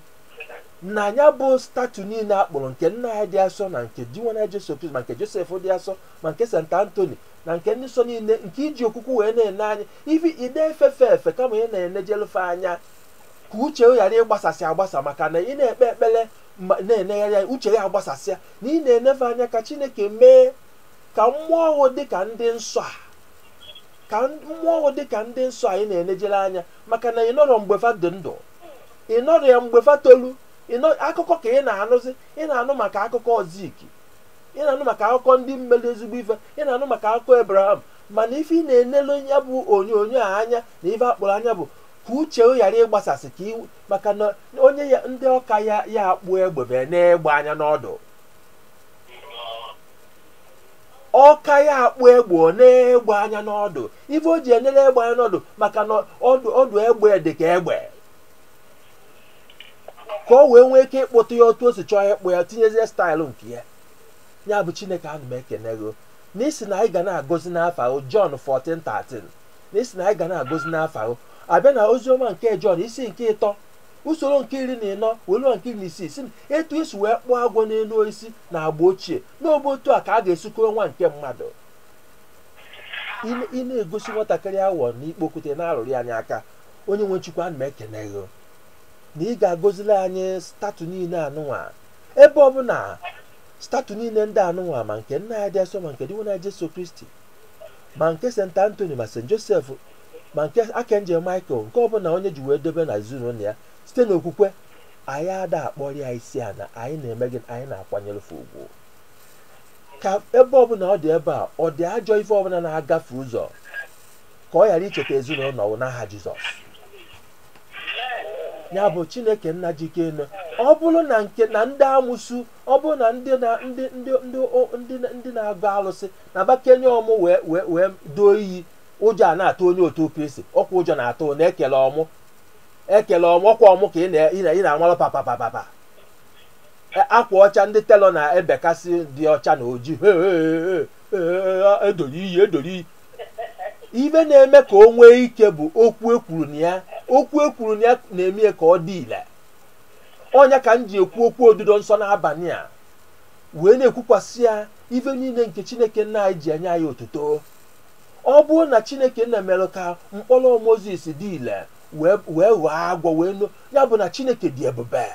na ya bụ statụ niile akpọrọ nke nna ya dị asọ na nke di nwana Jesu Kristi ma nke Josef dị asọ ma nke St. Anthony na nke ndị nsọ niile nke iji okwukwu wee na-ene anya ife ide efefe kama ị na-enejelufe anya ka uche ghara ịgbasasị agbasa, maka na ị na-ekpe ekpere na-enegharị ya uche ya agbasasịa na ị na-enefe anya ka Chineke mee ka mmụọ ọhụụ dịka ndị nsọ anyị na-enejere anya, maka na ị nọrọ mgbe fa dị ndụ, ị nọrọ ya mgbe fa tolu, akụkọ ka ị na-anụzi, ị na-anụ maka akụkọ Zik, ị na-anụ maka akụkọ ndị mmeli ezigbo ife, ị na-anụ maka akụkọ Abraham, mana ife ị na-enelu ya bụ onyonyo a anya na ife akpọrọ anya bụ ka uche ghara ịgbasasị ka maka na onye ya ndị ọka ya akpụ egbe na-egbe anya n'ọdụ, ọka ya akpụ egbe na-egbe anya n'ọdụ, ife o ji enere egbe anya n'ọdụ maka na ọdụ egbe dị ka egbe, ka o wee nwee ike ịkpụta ya otu o si chọọ ịkpụ ya, tinyezie staịlụ nke ya bụ Chineke ana m ekenego n'isi na anyị ga na-agọzi n'afọ ahụ John 14:13, n'isi na anyị ga na-agọzi n'afọ ahụ abịa na oziọma nke John isi nke 3 usoro nke 14 welu nke 16 si etu esi wee kpụọ agwọ n'elu osisi na agba ochie n'obe otu a ka a ga-esukọrọ nwa nke mmadụ. Ị na-egosi nwatakịrị awọ na ikpokwute na-arụrụ anyị aka, onye nwe Chukwu ana m ekenego na ị ga-agọzili anyị statụ niile anụnwa, ebe ọ bụ na statụ niile ndị anụnwa ma nke nna ya dị asọ ma nke dị nwana Jesu Kristi ma nke St. Anthony ma St. Joseph ma nke Archangel Michael, nke ọbụla onye ji wee dobe na ezinụlọ ya site n'okwukwe, anyị ada akpọrọ ya isi a na anyị na-eme gị, anyị na-akwanyere fa ugwu. Ka ebe ọbụla ọ dị ebe a ọ dị ajọ ife ọbụla na-agafe ụzọ ka ọ ghara icheta ezinụlọ n'aha Jizọs. Ya bụ Chineke nna jikenu, ọ bụrụ na nke na ndị amụsụ, ọ bụrụ na ndị na-agụ alụsị na bakenye ọmụ wee doo iyi, ụjọ a na-atụ onye otu Kristi, ọkwa ụjọ na-atụ na ekele ọmụ ọkwa ọmụ ka ị na-amalụ papapapa akwa ọcha ndị telọ na-ebekasị dị ọcha na oji edoro iyi ibe na-eme ka o nwee ike bụ okwu ekwuru na ya na-eme ka ọ dị ile. Ọnya ka m ji ekwu okwu odudo nsọ n'abalị a wee na-ekwukwasị ya ife niile nke Chineke nna anyị ji anya ya otuto. Ọ bụrụ na Chineke nna mere ka mkpọrọ Moses dị ile wee ghọọ agwọ wee nụ, ya bụ na Chineke dị ebube.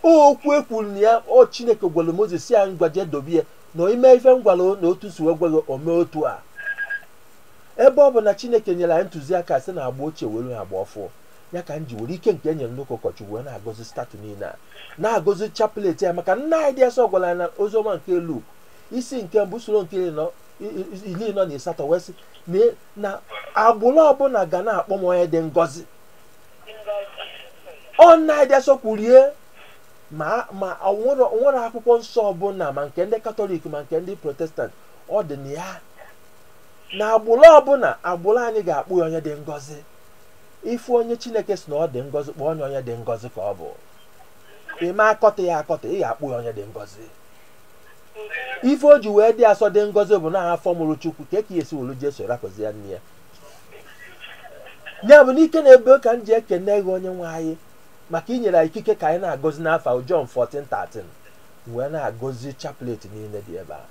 Okwu ekwuru na ya Chineke gwara Moses ya ngwaje dobie na ime ife ngwara na otu si wee gwara ome otu a. Ebe ọ bụ na Chineke nyere anyị ntụziaka site na agba ochie were agba ọfụ, ya ka m ji were ike nke enyere n'ụkọ ụkọchukwu wee na-agọzi statụ niile a na-agọzi chapelet ya, maka nna anyị dị asọ gwara ya na oziọma nke Luk isi nke mbụ usoro nke 18 wee sị na agbụrụ ọbụla ga na-akpọ m onye dị ngọzi. Ọ nna anyị dị asọ kwurie ma nwere akwụkwọ nsọ ọbụla ma nke ndị Katọlik ma nke ndị Protestant ọ dị na ya na agbụrụ ọbụla agbụrụ anyị ga-akpụ ya onye dị ngọzi. Ife onye Chineke si na ọ dị ngọzi kpọọ onye dị ngọzi ka ọ bụ. Ime akọta ya akọta, ị ga-akpụ ya onye dị ngọzi. Ife o ji wee dị asọ dị ngọzi bụ na afọ mụrụ Chukwu ka esi welu Jesu rapụzi ya nne ya. Ya bụ n'ike na-ebe ka m ji ekene gị onye nwe anyị maka inyere anyị ikike ka anyị na-agọzi n'afọ John 14:13 wee na-agọzi chaplet niile dị ebe a.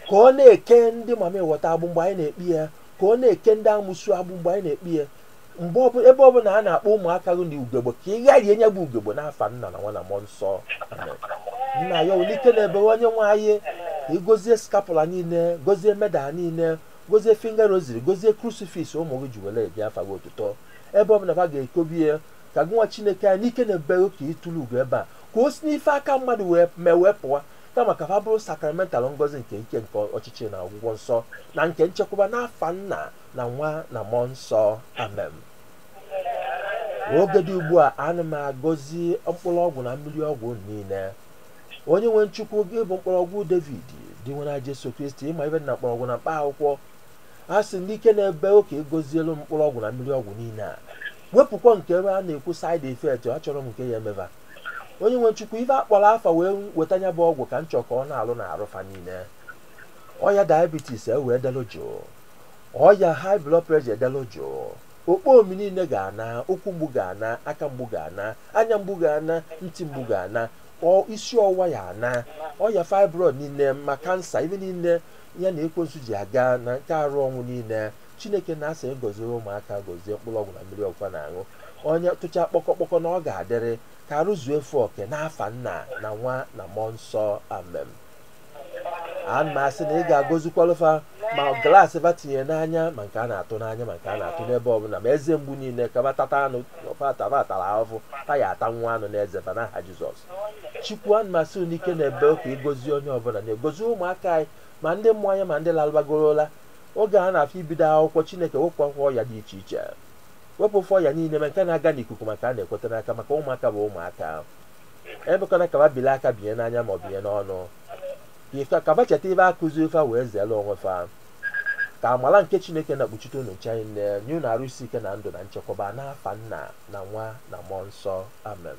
Ka ọ na-eke ndị mama eweta agbụ mgbe anyị na-ekpi ya, ka ọ na-eke ndị amụsụ agbụ mgbe anyị na-ekpi ya. Ebe ọbụla a na-akpọ ụmụaka gị na ugegbe ka ị ghara enye bụ ugegbe n'afa Nna na Nwa na Mmụọ Nsọ. Nna ya n'ike na-ebe onye nwe anyị ka ịgọzie skapula niile, gọzie medal niile, gọzie finger rosary, gọzie crucifix ụmụ gị ji were ebi afa gị otuto. Ebe ọbụla ha ga-ekobi ya ka gị nwa Chineke ya n'ike na-ebe ka ịtụrụ ugo ebe a ka o si n'ife aka mmadụ wee pụọ kama ka ha bụrụ sakramental ngọzi nke ike nke ọchịchị na ọgwụgwọ nsọ na nke nchekwaba n'afa Nna na Nwa na Mmụọ Nsọ. Amen. Oge dị ugbu a ana m agọzi mkpụrụ ọgwụ na mmiri ọgwụ niile. Onye nwe Chukwu gị bụ mkpọrọgwụ David dị nwere Jesu Kristi ịma ibe na mkpọrọgwụ na mkpa akwụkwọ. A sị n'ike na-ebe oke egozielu mkpụrụ ọgwụ na mmiri ọgwụ niile a. Wepụkwa nke ebe a na-ekwu side effect, achọrọ m nke ya emeva. Onye nwe Chukwu ife akpọrọ afa wee weta nya bụ ọgwụ ka m chọọ ka ọ na-alụ na arụfa niile. Ọya diabetes wee delu jụụ, ọya high blood pressure delu jụụ, okpo omi niile ga-ana, ụkwụ mgbu ga-ana, aka mgbu ga-ana, anya mgbu ga-ana, ntị mgbu ga-ana, isi ọwụwa ya ana, ọya fibroid niile ma kansa ibe niile ya na ekwensu ji aga na nke arụ ọnwụ niile. Chineke na-asị gọzie ụmụaka, gọzie mkpụrụ ọgwụ na mmiri ọgwụkwa na-aṅụ. Onye tụcha kpọkọkpọkọ na ọ ga-adịrị ka arụzuo efu oke n'afa Nna na Nwa na Mmụọ Nsọ. Amen. Ana m asị na ị ga-agọzikwalụfa ma glaasị ba tinye n'anya ma nke a na-atụ n'anya ma nke a na-atụ n'ebe ọbụla ma eze mgbu niile ka batata anụ atara ahụhụ ta ya ata nwa anụ n'eze ba n'aha Jizọs. Chukwu ana m asị n'ike na-ebe ka ịgọzi onye ọbụla na-egozi ụmụaka anyị ma ndị mmụọ anya ma ndị lalụbagorola. Oge a na-afọ ibido akwụkwọ Chineke wepụ akwụkwọ ọya dị iche iche, wepụ ụfọ ọya niile ma nke na-aga n'ikuku maka a na-ekweta n'aka maka ụmụaka bụ ụmụaka. Emekwana ka ba bili aka binye n'anya ma ọ binye n'ọnụ. Ka ba cheta ibe akụzi ife wee zeela onwe fa. Ka amala nke Chineke na-akpuchite unu nche anyị nye unu arụ isi ike na ndụ na nchekwaba n'afa Nna na Nwa na Mmụọ Nsọ. Amen.